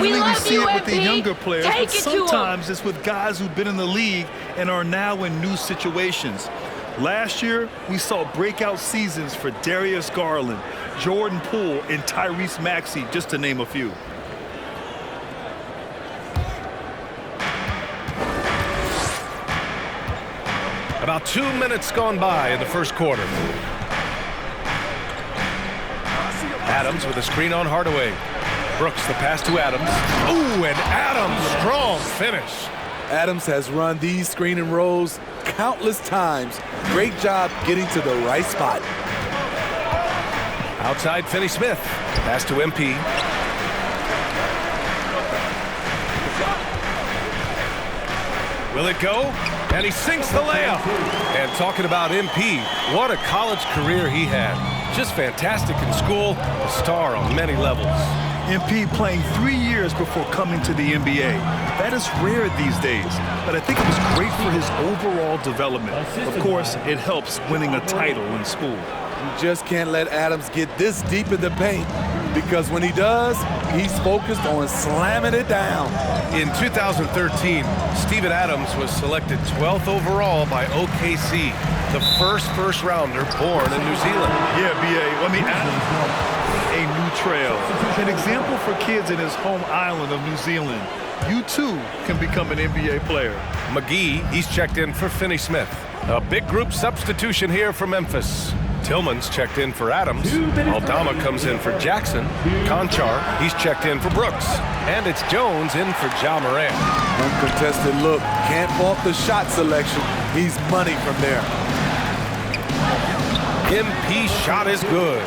You maybe see it with the younger players, but sometimes it's with guys who've been in the league and are now in new situations. Last year, we saw breakout seasons for Darius Garland, Jordan Poole, and Tyrese Maxey, just to name a few. About 2 minutes gone by in the first quarter. Adams with a screen on Hardaway. Brooks the pass to Adams. Ooh, and Adams, strong finish. Adams has run these screen and rolls countless times. Great job getting to the right spot. Outside Finney-Smith. Pass to MP. Will it go? And he sinks the layup. And talking about MP, what a college career he had. Just fantastic in school, a star on many levels. MP playing 3 years before coming to the NBA. That is rare these days, but I think it was great for his overall development. Of course, it helps winning a title in school. You just can't let Adams get this deep in the paint, because when he does, he's focused on slamming it down. In 2013, Steven Adams was selected 12th overall by OKC, the first rounder born in New Zealand. Yeah, B.A. Adams, a new trail. An example for kids in his home island of New Zealand. You too can become an NBA player. McGee, he's checked in for Finney-Smith. A big group substitution here for Memphis. Tillman's checked in for Adams. Aldama comes in for Jackson. Conchar, he's checked in for Brooks. And it's Jones in for Ja Morant. Uncontested look. Can't fault the shot selection. He's money from there. MP's shot is good.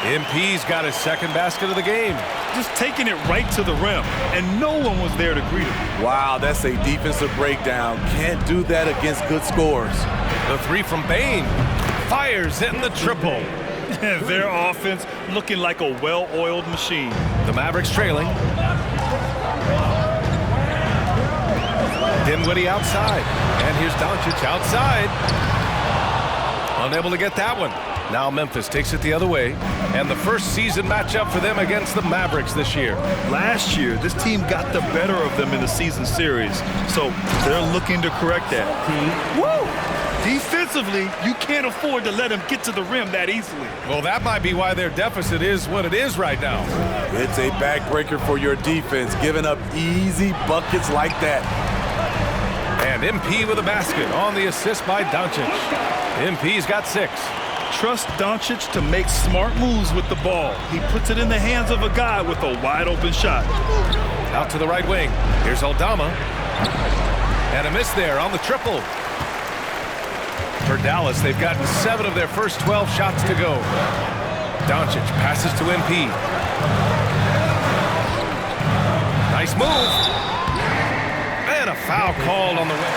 MP's got his second basket of the game. Just taking it right to the rim, and no one was there to greet him. Wow, that's a defensive breakdown. Can't do that against good scores. The three from Bain. Fires in the triple. Their offense looking like a well-oiled machine. The Mavericks trailing. Dinwiddie outside. And here's Doncic outside. Unable to get that one. Now Memphis takes it the other way. And the first season matchup for them against the Mavericks this year. Last year, this team got the better of them in the season series. So they're looking to correct that. Woo! Defensively, you can't afford to let him get to the rim that easily. Well, that might be why their deficit is what it is right now. It's a backbreaker for your defense, giving up easy buckets like that. And MP with a basket on the assist by Doncic. MP's got 6. Trust Doncic to make smart moves with the ball. He puts it in the hands of a guy with a wide-open shot. Out to the right wing. Here's Aldama. And a miss there on the triple. For Dallas, they've gotten 7 of their first 12 shots to go. Doncic passes to MP. Nice move. And a foul called on the way.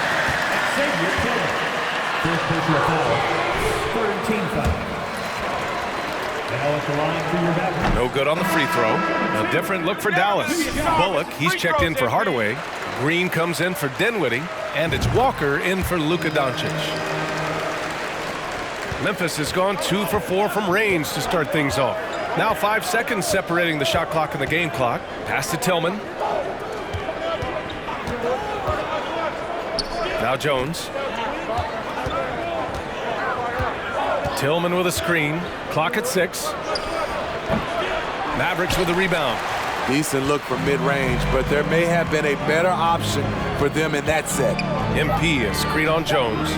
No good on the free throw. A different look for Dallas. Bullock, he's checked in for Hardaway. Green comes in for Dinwiddie. And it's Walker in for Luka Doncic. Memphis has gone 2 for 4 from range to start things off. Now 5 seconds separating the shot clock and the game clock. Pass to Tillman. Now Jones. Tillman with a screen. Clock at 6. Mavericks with a rebound. Decent look from mid-range, but there may have been a better option for them in that set. MP, a screen on Jones.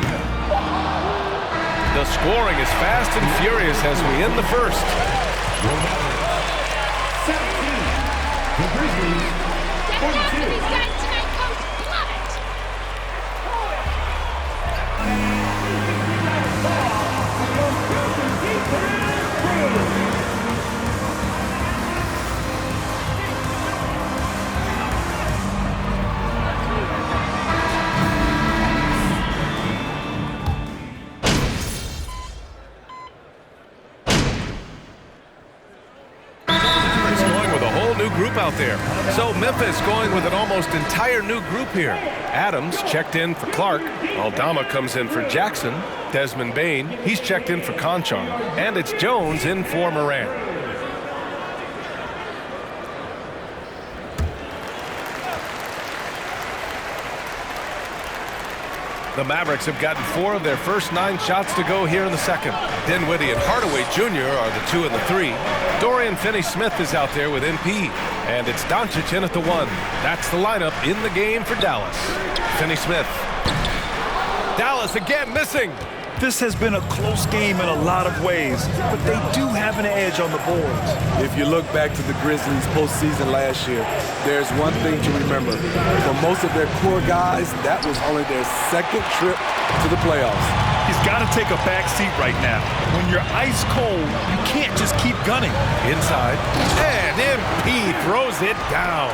The scoring is fast and furious as we end the first. 17. The Grizzlies, 42. Group out there. So Memphis going with an almost entire new group here. Adams checked in for Clark. Aldama comes in for Jackson. Desmond Bain, he's checked in for Conchar. And it's Jones in for Morant. The Mavericks have gotten 4 of their first 9 shots to go here in the second. Dinwiddie and Hardaway Jr. are the 2 and the 3. Dorian Finney-Smith is out there with MP. And it's Doncic in at the 1. That's the lineup in the game for Dallas. Finney-Smith. Dallas again missing. This has been a close game in a lot of ways, but they do have an edge on the boards. If you look back to the Grizzlies postseason last year, there's one thing to remember. For most of their core guys, that was only their second trip to the playoffs. He's got to take a back seat right now. When you're ice cold, you can't just keep gunning. Inside, and MP throws it down.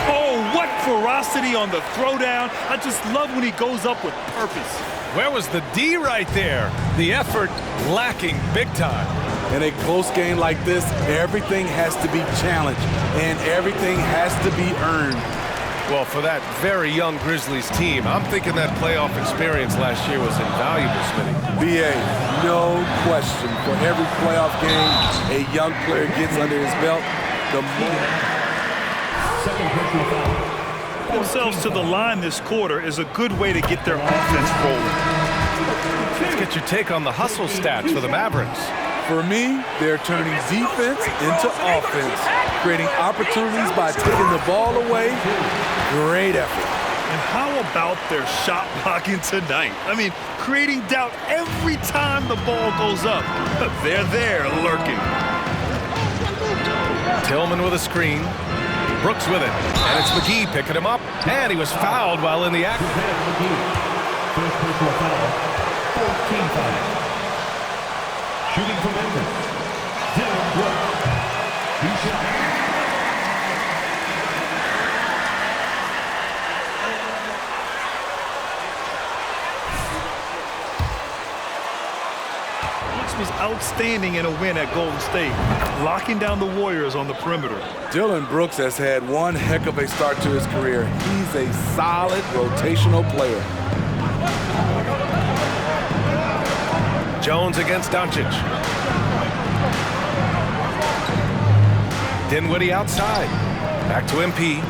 Oh, what ferocity on the throwdown. I just love when he goes up with purpose. Where was the D right there? The effort lacking big time. In a close game like this, everything has to be challenged, and everything has to be earned. Well, for that very young Grizzlies team, I'm thinking that playoff experience last year was invaluable, Smitty. BA, no question. For every playoff game a young player gets under his belt, the more... Second personal foul. Themselves to the line this quarter is a good way to get their offense rolling. Let's get your take on the hustle stats for the Mavericks. For me, they're turning defense into offense, creating opportunities by taking the ball away. Great effort. And how about their shot blocking tonight? I mean, creating doubt every time the ball goes up. They're there lurking. Tillman with a screen. Brooks with it. And it's McGee picking him up. And he was fouled while in the act. First personal foul. 14 foul. Shooting for Memphis. Dylan Brooks. He shot. Was outstanding in a win at Golden State, locking down the Warriors on the perimeter. Dylan Brooks has had one heck of a start to his career. He's a solid rotational player. Jones against Doncic. Dinwiddie outside. Back to MP.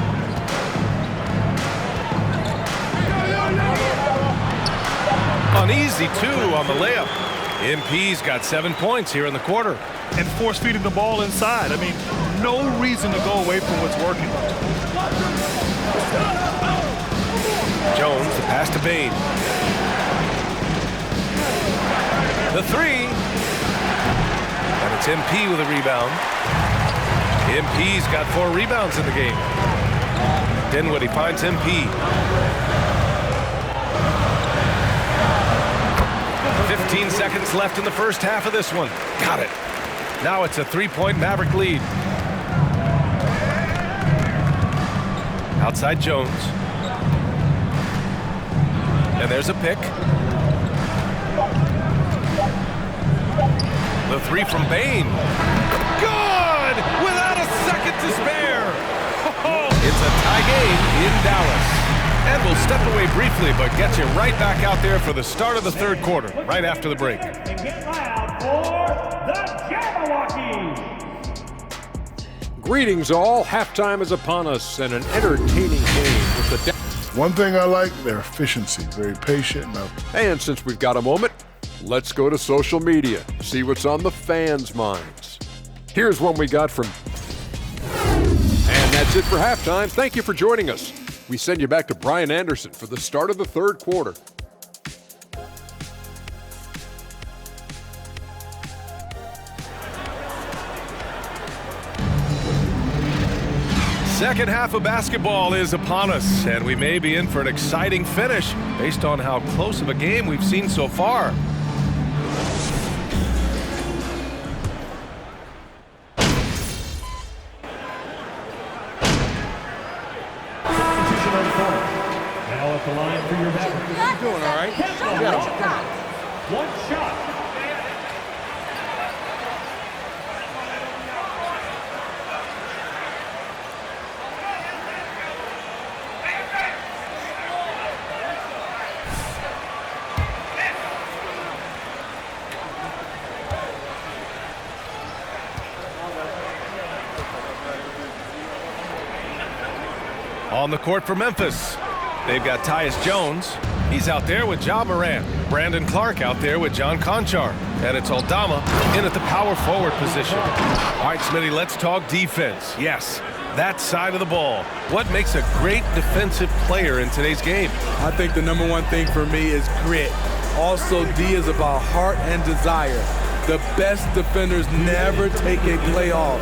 Uneasy two on the layup. MP's got 7 points here in the quarter. And force-feeding the ball inside. I mean, no reason to go away from what's working. Jones, the pass to Bain. The 3. And it's MP with a rebound. MP's got 4 rebounds in the game. Dinwiddie finds MP. 15 seconds left in the first half of this one. Got it. Now it's a 3-point Maverick lead. Outside Jones. And there's a pick. The 3 from Bain. Good! Without a second to spare. It's a tie game in Dallas. And we'll step away briefly, but get you right back out there for the start of the third quarter, right after the break. And get loud for the Jabberwockies. Greetings all. Halftime is upon us and an entertaining game with the... One thing I like, their efficiency, very patient. And since we've got a moment, let's go to social media, see what's on the fans' minds. Here's one we got from... And that's it for halftime. Thank you for joining us. We send you back to Brian Anderson for the start of the third quarter. Second half of basketball is upon us, and we may be in for an exciting finish based on how close of a game we've seen so far. Now at the line for your Mavericks. You're doing all right. You got him. One shot. On the court for Memphis, they've got Tyus Jones. He's out there with Ja Morant. Brandon Clark out there with John Conchar. And it's Aldama in at the power forward position. All right, Smitty, let's talk defense. Yes, that side of the ball. What makes a great defensive player in today's game? I think the number one thing for me is grit. Also, D is about heart and desire. The best defenders never take a play off.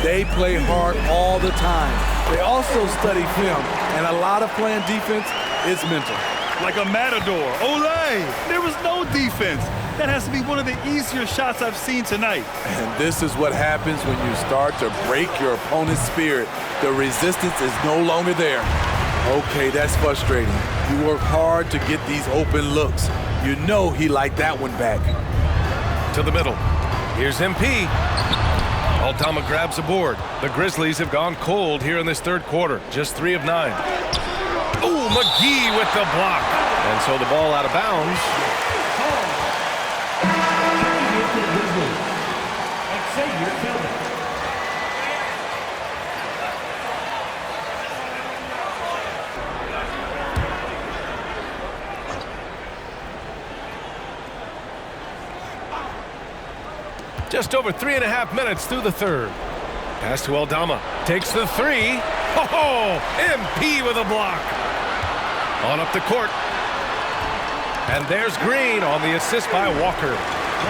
They play hard all the time. They also study film, and a lot of playing defense is mental. Like a matador. Olay! There was no defense. That has to be one of the easier shots I've seen tonight. And this is what happens when you start to break your opponent's spirit. The resistance is no longer there. Okay, that's frustrating. You work hard to get these open looks. You know he liked that one back. To the middle. Here's MP. Aldama grabs the board. The Grizzlies have gone cold here in this third quarter. Just 3 of 9. Ooh, McGee with the block. And so the ball out of bounds. Just over 3.5 minutes through the third. Pass to Aldama. Takes the 3. Oh, MP with a block. On up the court. And there's Green on the assist by Walker.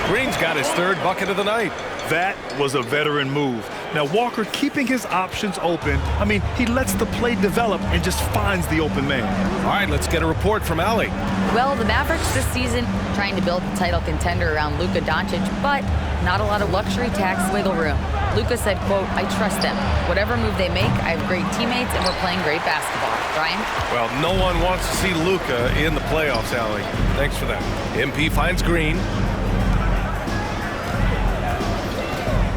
Green's got his third bucket of the night. That was a veteran move. Now, Walker keeping his options open. I mean, he lets the play develop and just finds the open man. All right, let's get a report from Allie. Well, the Mavericks this season trying to build a title contender around Luka Doncic, but not a lot of luxury tax wiggle room. Luka said, quote, "I trust them. Whatever move they make, I have great teammates and we're playing great basketball." Brian? Well, no one wants to see Luka in the playoffs, Allie. Thanks for that. MP finds Green.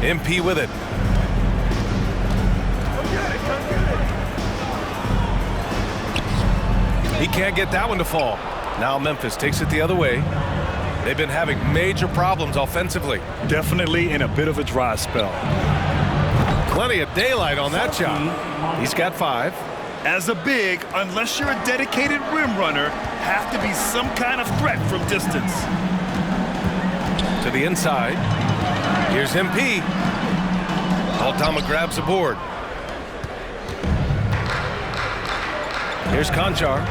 MP with it. He can't get that one to fall. Now Memphis takes it the other way. They've been having major problems offensively. Definitely in a bit of a dry spell. Plenty of daylight on that shot. He's got 5. As a big, unless you're a dedicated rim runner, have to be some kind of threat from distance. To the inside. Here's MP. Aldama grabs the board. Here's Conchar.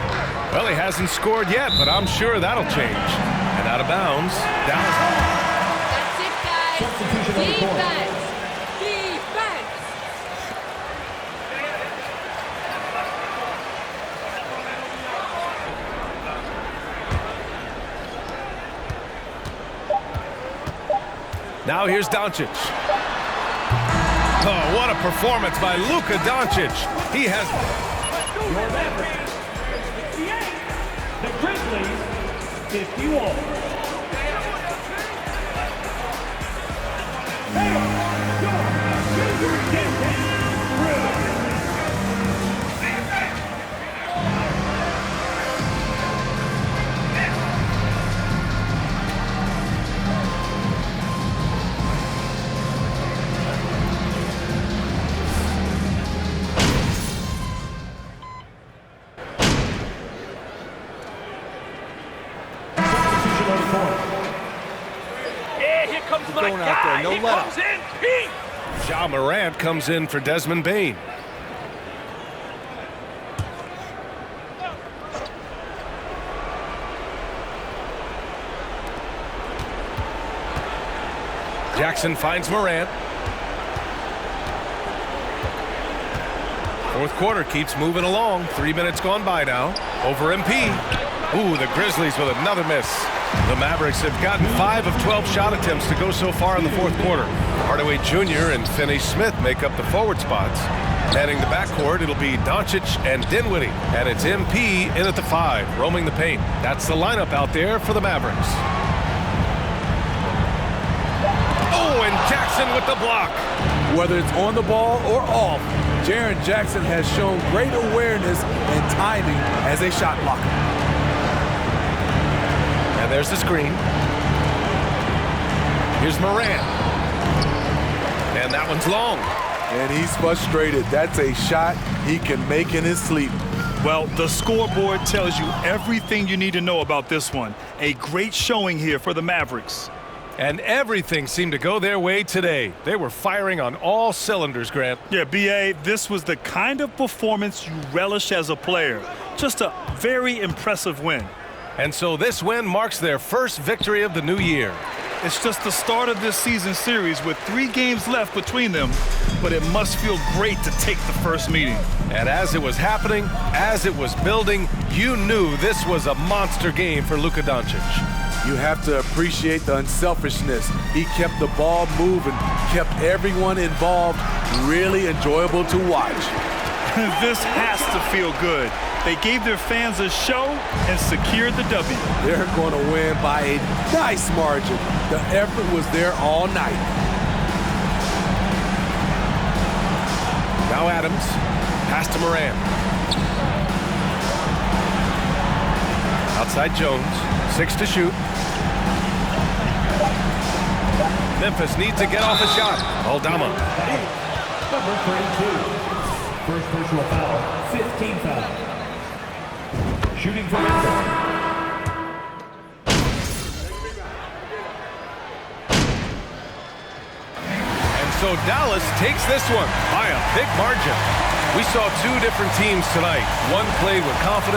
Well, he hasn't scored yet, but I'm sure that'll change. And out of bounds. Dallas. That's it, guys. Defense. Defense. Now here's Doncic. Oh, what a performance by Luka Doncic. He has... Your Mavericks, 58. The Grizzlies, 51. Going out there, no let up. Ja Morant comes in for Desmond Bane. Jackson finds Morant. Fourth quarter keeps moving along. 3 minutes gone by now. Over MP. Ooh, the Grizzlies with another miss. The Mavericks have gotten 5 of 12 shot attempts to go so far in the fourth quarter. Hardaway Jr. and Finney-Smith make up the forward spots. Heading the backcourt, it'll be Doncic and Dinwiddie. And it's MP in at the 5, roaming the paint. That's the lineup out there for the Mavericks. Oh, and Jackson with the block. Whether it's on the ball or off, Jaren Jackson has shown great awareness and timing as a shot blocker. And there's the screen. Here's Morant. And that one's long. And he's frustrated. That's a shot he can make in his sleep. Well, the scoreboard tells you everything you need to know about this one. A great showing here for the Mavericks. And everything seemed to go their way today. They were firing on all cylinders, Grant. Yeah, B.A., this was the kind of performance you relish as a player. Just a very impressive win. And so this win marks their first victory of the new year. It's just the start of this season series with 3 games left between them, but it must feel great to take the first meeting. And as it was happening, as it was building, you knew this was a monster game for Luka Doncic. You have to appreciate the unselfishness. He kept the ball moving, kept everyone involved really enjoyable to watch. This has to feel good. They gave their fans a show and secured the W. They're going to win by a nice margin. The effort was there all night. Now Adams, pass to Moran. Outside Jones, 6 to shoot. Memphis needs to get off a shot. Aldama. Number 32. First personal foul, 15 foul. Shooting for Memphis. And so Dallas takes this one by a big margin. We saw 2 different teams tonight. One played with confidence.